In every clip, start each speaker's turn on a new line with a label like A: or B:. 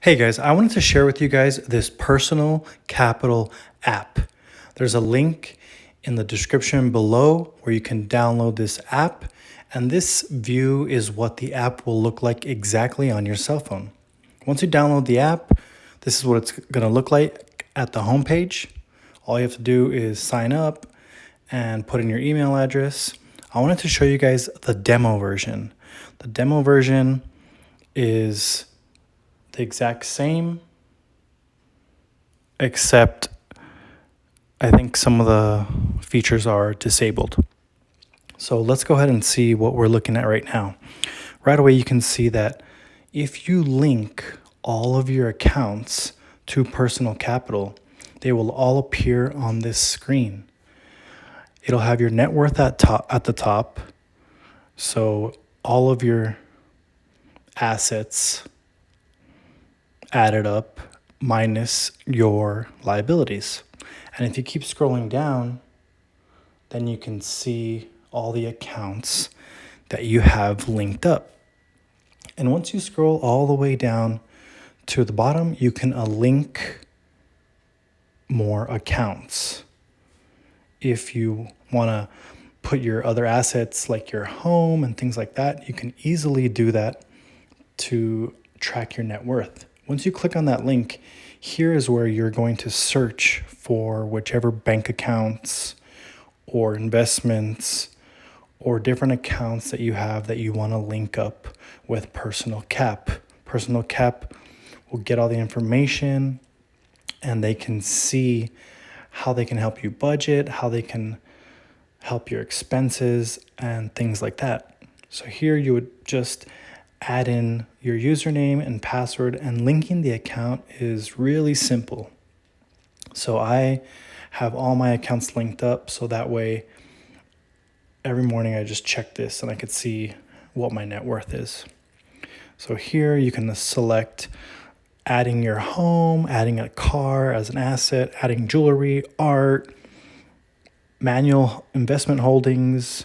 A: Hey guys, I wanted to share with you guys this Personal Capital app. There's a link in the description below where you can download this app, and this view is what the app will look like exactly on your cell phone. Once you download the app, this is what it's going to look like at the homepage. All you have to do is sign up and put in your email address. I wanted to show you guys the demo version. The demo version is the exact same, except I think some of the features are disabled. So let's go ahead and see what we're looking at right now. Right away, you can see that if you link all of your accounts to Personal Capital, they will all appear on this screen. It'll have your net worth at the top. So all of your assets added up minus your liabilities. And if you keep scrolling down, then you can see all the accounts that you have linked up. And once you scroll all the way down to the bottom, you can link more accounts. If you want to put your other assets like your home and things like that, you can easily do that to track your net worth. Once you click on that link, here is where you're going to search for whichever bank accounts or investments or different accounts that you have that you want to link up with Personal Cap. Personal Cap will get all the information and they can see how they can help you budget, how they can help your expenses and things like that. So here you would just add in your username and password, and linking the account is really simple. So I have all my accounts linked up, so that way every morning I just check this and I could see what my net worth is. So here you can select adding your home, adding a car as an asset, adding jewelry, art, manual investment holdings,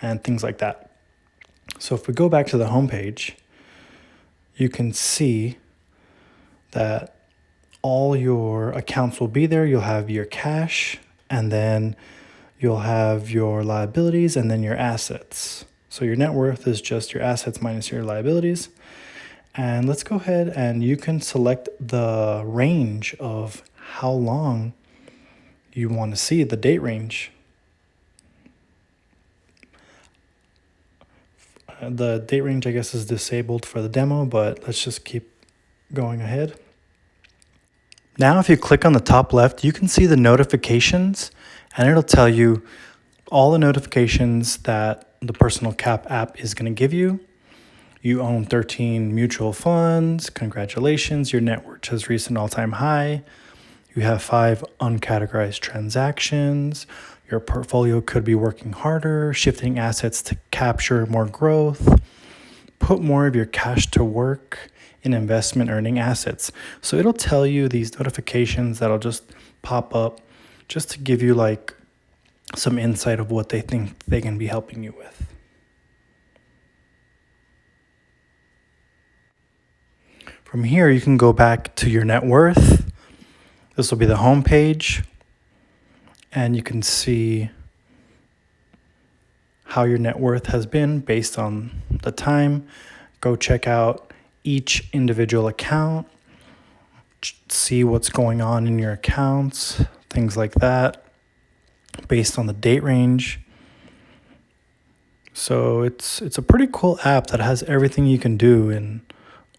A: and things like that. So if we go back to the homepage, you can see that all your accounts will be there. You'll have your cash, and then you'll have your liabilities, and then your assets. So your net worth is just your assets minus your liabilities. And let's go ahead and you can select the range of how long you want to see, the date range. The date range, I guess, is disabled for the demo, but let's just keep going ahead. Now, if you click on the top left, you can see the notifications, and it'll tell you all the notifications that the Personal Cap app is going to give you. You own 13 mutual funds. Congratulations, your net worth has reached an all-time high. You have 5 uncategorized transactions. Your portfolio could be working harder, shifting assets to capture more growth. Put more of your cash to work in investment earning assets. So it'll tell you these notifications that'll just pop up just to give you like some insight of what they think they can be helping you with. From here, you can go back to your net worth. This will be the home page, and you can see how your net worth has been based on the time. Go check out each individual account, see what's going on in your accounts, things like that, based on the date range. So it's a pretty cool app that has everything you can do, and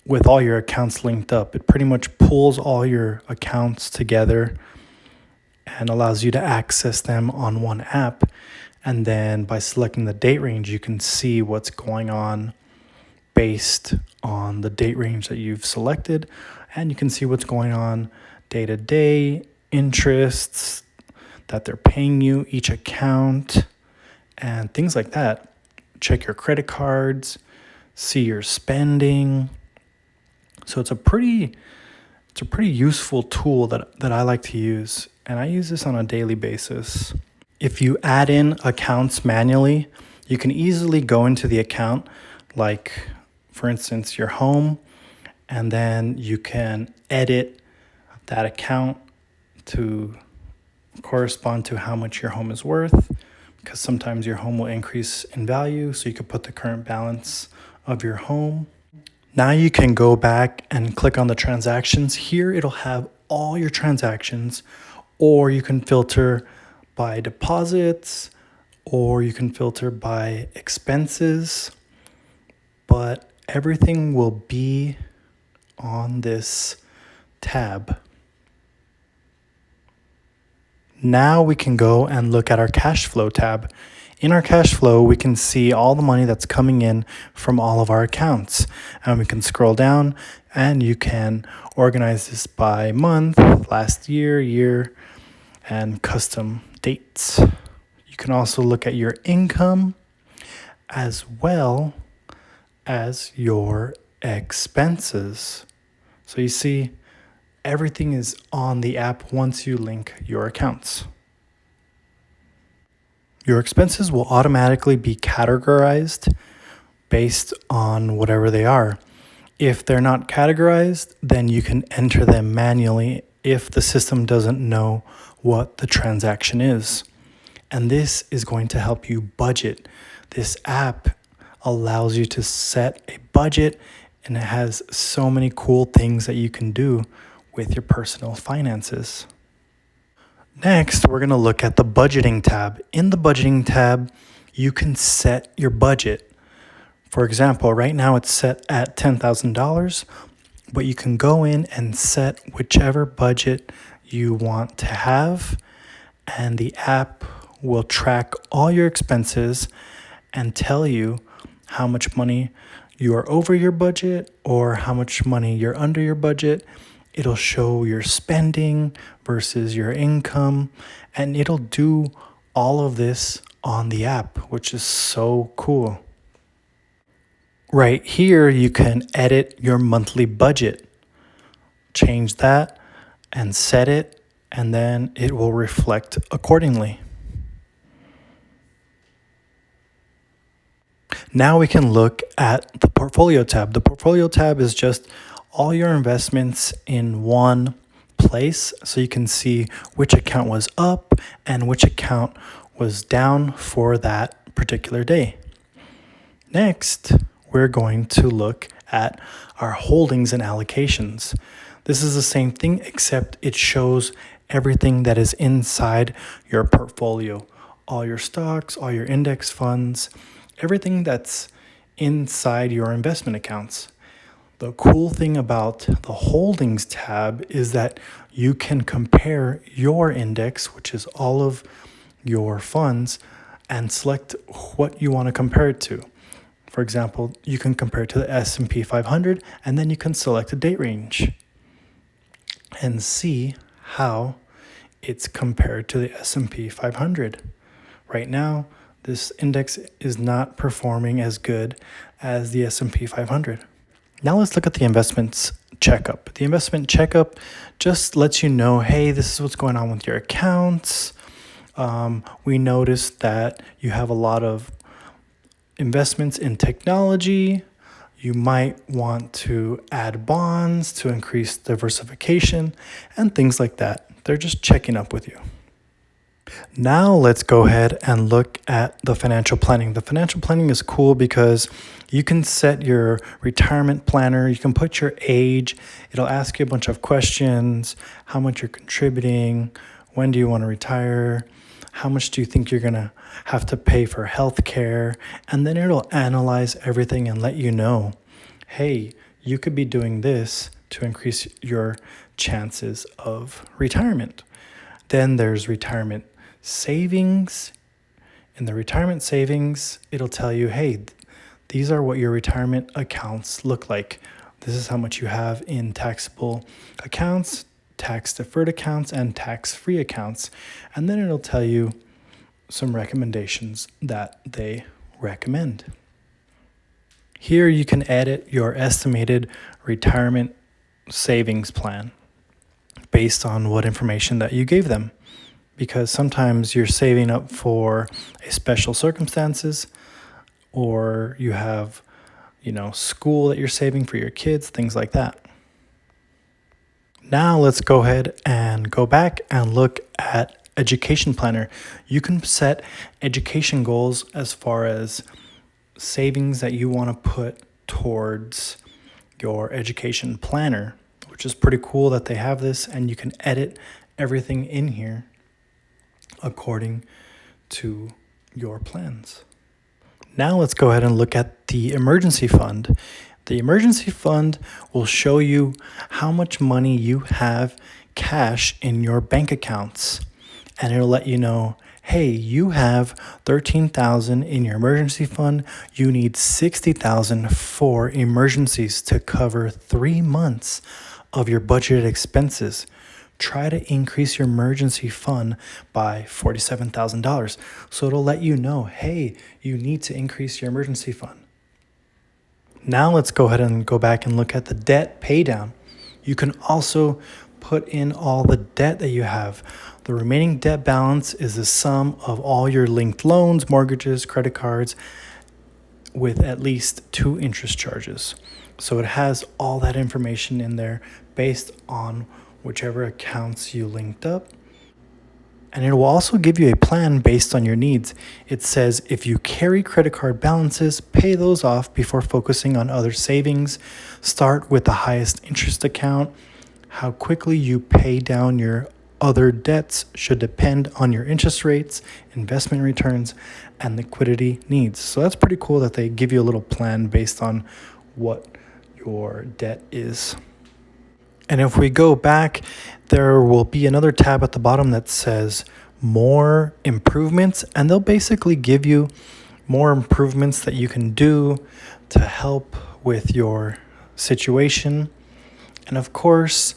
A: with all your accounts linked up. It pretty much pulls all your accounts together and allows you to access them on one app. And then by selecting the date range, you can see what's going on based on the date range that you've selected. And you can see what's going on day to day, interests that they're paying you, each account, and things like that. Check your credit cards, see your spending. So it's a pretty useful tool that I like to use, and I use this on a daily basis. If you add in accounts manually, you can easily go into the account, like for instance your home, and then you can edit that account to correspond to how much your home is worth, because sometimes your home will increase in value, so you could put the current balance of your home. Now you can go back and click on the transactions. Here it'll have all your transactions, or you can filter by deposits, or you can filter by expenses, but everything will be on this tab. Now we can go and look at our cash flow tab. In our cash flow, we can see all the money that's coming in from all of our accounts. And we can scroll down and you can organize this by month, last year, and custom dates. You can also look at your income as well as your expenses. So you see, everything is on the app once you link your accounts. Your expenses will automatically be categorized based on whatever they are. If they're not categorized, then you can enter them manually if the system doesn't know what the transaction is. And this is going to help you budget. This app allows you to set a budget, and it has so many cool things that you can do with your personal finances. Next, we're going to look at the budgeting tab. In the budgeting tab, you can set your budget. For example, right now it's set at $10,000, but you can go in and set whichever budget you want to have, and the app will track all your expenses and tell you how much money you are over your budget or how much money you're under your budget. It'll show your spending versus your income, and it'll do all of this on the app, which is so cool. Right here, you can edit your monthly budget. Change that and set it, and then it will reflect accordingly. Now we can look at the portfolio tab. The portfolio tab is just all your investments in one place, so you can see which account was up and which account was down for that particular day. Next, we're going to look at our holdings and allocations. This is the same thing, except it shows everything that is inside your portfolio. All your stocks, all your index funds, everything that's inside your investment accounts. The cool thing about the holdings tab is that you can compare your index, which is all of your funds, and select what you want to compare it to. For example, you can compare it to the S&P 500, and then you can select a date range and see how it's compared to the S&P 500. Right now, this index is not performing as good as the S&P 500. Now let's look at the investments checkup. The investment checkup just lets you know, hey, this is what's going on with your accounts. We noticed that you have a lot of investments in technology. You might want to add bonds to increase diversification and things like that. They're just checking up with you. Now let's go ahead and look at the financial planning. The financial planning is cool because you can set your retirement planner. You can put your age. It'll ask you a bunch of questions. How much you're contributing? When do you want to retire? How much do you think you're going to have to pay for health care? And then it'll analyze everything and let you know, hey, you could be doing this to increase your chances of retirement. Then there's retirement savings. In the retirement savings, it'll tell you, hey, these are what your retirement accounts look like. This is how much you have in taxable accounts, tax-deferred accounts, and tax-free accounts. And then it'll tell you some recommendations that they recommend. Here you can edit your estimated retirement savings plan based on what information that you gave them. Because sometimes you're saving up for a special circumstances, or you have, school that you're saving for your kids, things like that. Now let's go ahead and go back and look at Education Planner. You can set education goals as far as savings that you want to put towards your education planner, which is pretty cool that they have this, and you can edit everything in here according to your plans. Now let's go ahead and look at the emergency fund. The emergency fund will show you how much money you have cash in your bank accounts, and it'll let you know, hey, you have $13,000 in your emergency fund. You need $60,000 for emergencies to cover 3 months of your budgeted expenses. Try to increase your emergency fund by $47,000. So it'll let you know, hey, you need to increase your emergency fund. Now let's go ahead and go back and look at the debt pay down. You can also put in all the debt that you have. The remaining debt balance is the sum of all your linked loans, mortgages, credit cards, with at least 2 interest charges. So it has all that information in there based on whichever accounts you linked up. And it will also give you a plan based on your needs. It says if you carry credit card balances, pay those off before focusing on other savings. Start with the highest interest account. How quickly you pay down your other debts should depend on your interest rates, investment returns, and liquidity needs. So that's pretty cool that they give you a little plan based on what your debt is. And if we go back, there will be another tab at the bottom that says more improvements, and they'll basically give you more improvements that you can do to help with your situation. And of course,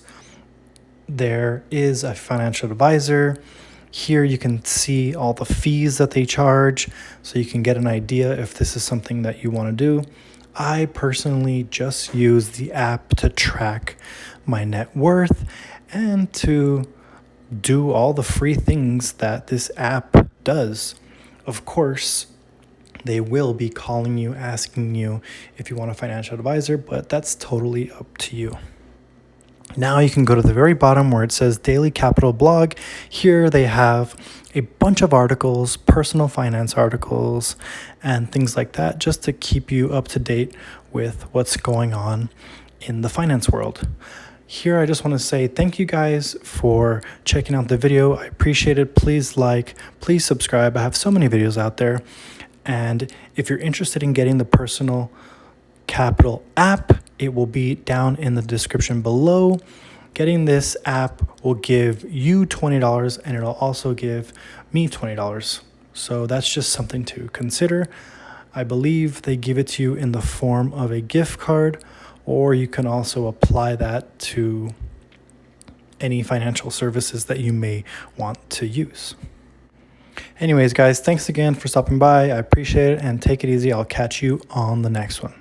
A: there is a financial advisor. Here you can see all the fees that they charge, so you can get an idea if this is something that you want to do. I personally just use the app to track my net worth and to do all the free things that this app does. Of course, they will be calling you, asking you if you want a financial advisor, but that's totally up to you. Now you can go to the very bottom where it says Daily Capital Blog. Here they have a bunch of articles, personal finance articles, and things like that, just to keep you up to date with what's going on in the finance world. Here, I just want to say thank you guys for checking out the video. I appreciate it. Please like, please subscribe. I have so many videos out there. And if you're interested in getting the Personal Capital app, it will be down in the description below. Getting this app will give you $20, and it'll also give me $20. So that's just something to consider. I believe they give it to you in the form of a gift card, or you can also apply that to any financial services that you may want to use. Anyways, guys, thanks again for stopping by. I appreciate it, and take it easy. I'll catch you on the next one.